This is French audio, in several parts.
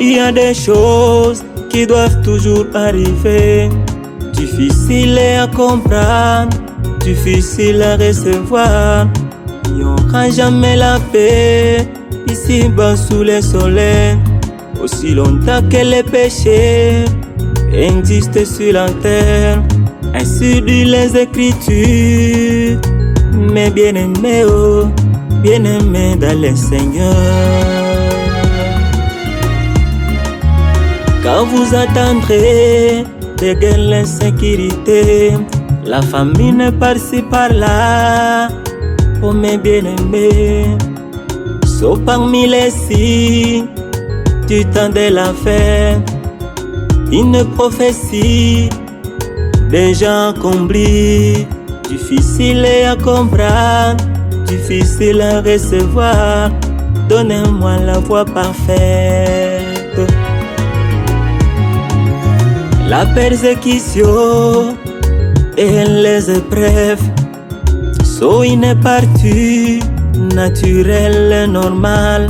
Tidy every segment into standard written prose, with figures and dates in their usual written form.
Il y a des choses qui doivent toujours arriver, difficiles à comprendre, difficiles à recevoir. Il n'y aura jamais la paix ici-bas sous le soleil, aussi longtemps que les péchés existent sur la terre. Ainsi disent les Écritures. Mes bien-aimés, oh, bien-aimés dans le Seigneur. Quand vous attendrez des guerres, l'insécurité, la famine par-ci par-là, oh mes bien-aimés, sauf parmi les signes du temps de la fête, une prophétie déjà accomplie, difficile à comprendre, difficile à recevoir. Donnez-moi la voie parfaite. La persécution et les épreuves sont une partie naturelle et normale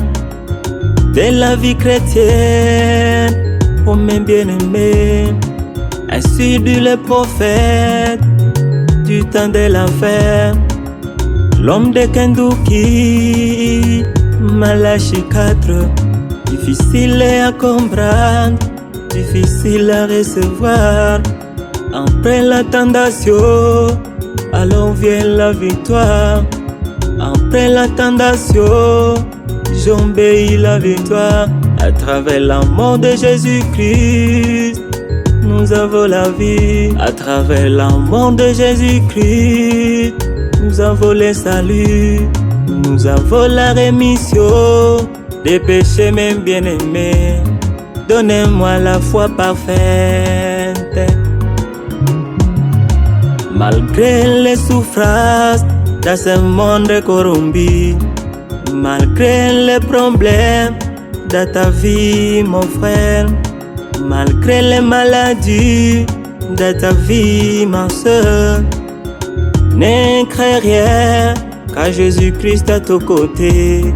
de la vie chrétienne. Oh mes bien-aimés, ainsi dit le prophète du temps de l'enfer, l'homme de Kentucky, Malachie 4. Difficile à comprendre, difficile à recevoir. Après la tentation, alors vient la victoire. Après la tentation, j'obéis la victoire. À travers la mort de Jésus-Christ, nous avons la vie. À travers la mort de Jésus-Christ, nous avons le salut. Nous avons la rémission des péchés, mes bien-aimés. Donnez-moi la foi parfaite. Malgré les souffrances dans ce monde corrompu, malgré les problèmes dans ta vie, mon frère, malgré les maladies de ta vie, ma soeur, ne crains rien, car Jésus-Christ à ton côté.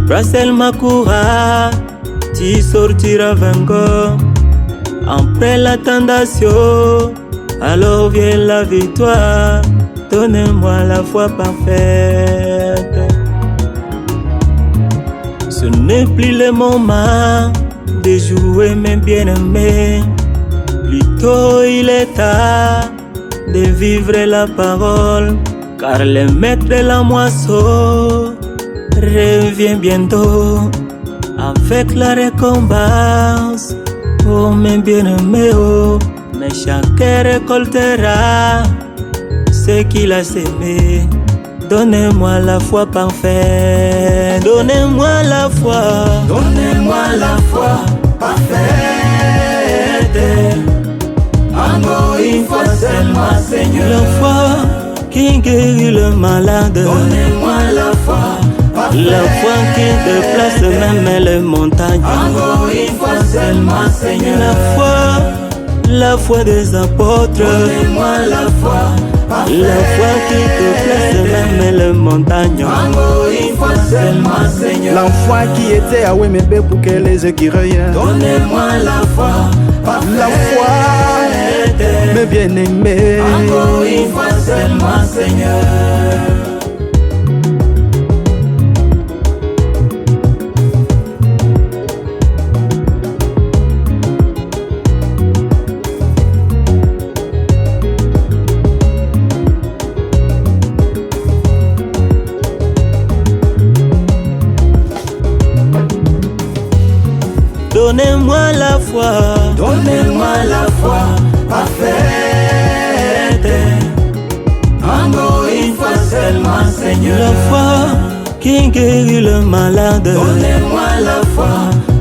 Prends seulement courage, tu sortiras vainqueur. Après la tentation, alors vient la victoire. Donnez-moi la foi parfaite. Ce n'est plus le moment de jouer, mes bien-aimés. Plutôt il est temps de vivre la parole, car le maître de la moisson revient bientôt avec la récompense. Oh mes bien-aimés, oh, mais chacun récoltera ce qu'il a semé. Donnez-moi la foi parfaite. Donnez-moi la foi. Donnez-moi la foi parfaite. Encore une fois seulement, Seigneur. La foi qui guérit le malade. Donnez-moi la foi parfaite. La foi qui déplace même les montagnes. Encore une fois seulement, Seigneur. La foi des apôtres. Donnez-moi la foi parfaite. La foi qui déplace même les montagnes. Encore une fois seulement, Seigneur. La foi qui était à Wemebe pour que les écureuils. Donnez-moi la foi parfaite. La foi, mes bien-aimés. Encore une fois seulement, Seigneur. Donnez-moi la foi. Donnez-moi la foi parfaite. Encore une fois seulement, Seigneur. La foi qui guérit le malade. Donnez-moi la foi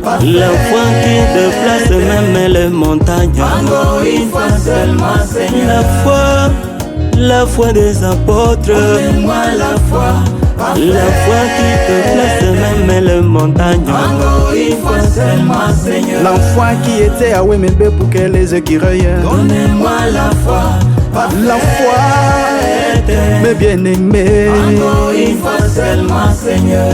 parfaite. La foi qui déplace même les montagnes. Encore une fois seulement, Seigneur. La foi des apôtres. Donnez-moi la foi parfaite. La foi qui déplace même les montagnes. Encore une fois seulement, Seigneur. La foi qui était à Wemebe pour que les écureuils. Donnez-moi la foi parfaite. La foi, mes bien-aimés. Encore une fois seulement, Seigneur.